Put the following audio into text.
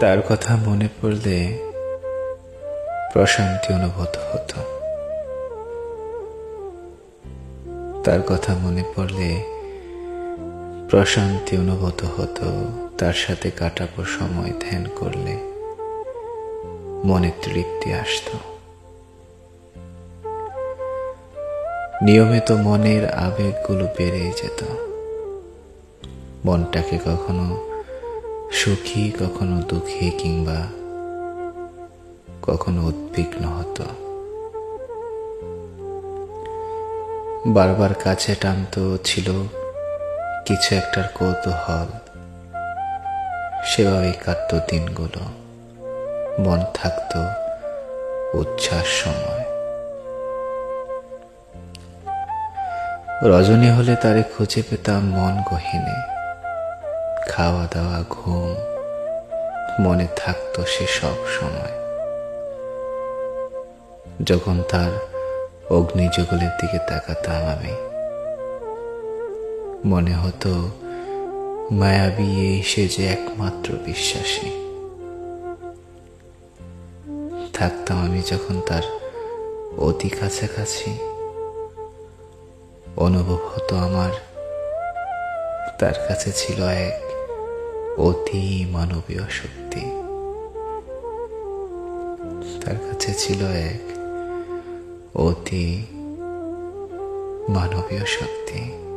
তার কথা মনে পড়লে প্রশান্তি অনুভূত হতো। তার কথা মনে পড়লে প্রশান্তি অনুভূত হতো। তার সাথে কাটাবো সময় ধ্যান করলে মনে তৃপ্তি আসতো। নিয়মিত মনের আবেগগুলো বেড়ে যেত। মনটাকে কখনো সুখী, কখনো দুঃখী, কিংবা কখনো উদ্বিগ্ন হতো। বারবার কাছে টানত ছিল কিছু একটার কৌতূহল। সেভাবেই কাটত দিনগুলো। মন থাকতো উচ্ছ্বাস সময়। রজনী হলে তারে খুঁজে পেতাম মন গহীনে। খাওয়া দাওয়া, ঘুম, মনে থাকতো সে সব সময়। যখন তার অগ্নিযুগলের দিকে তাকাতাম আমি, মনে হতো মায়াবী সে যে একমাত্র বিশ্বাসী। থাকতাম আমি যখন তার অতি কাছাকাছি, অনুভব হতো আমার তার কাছে ছিল এক অতি মানবীয় শক্তি। তার কাছে ছিল এক অতি মানবীয় শক্তি।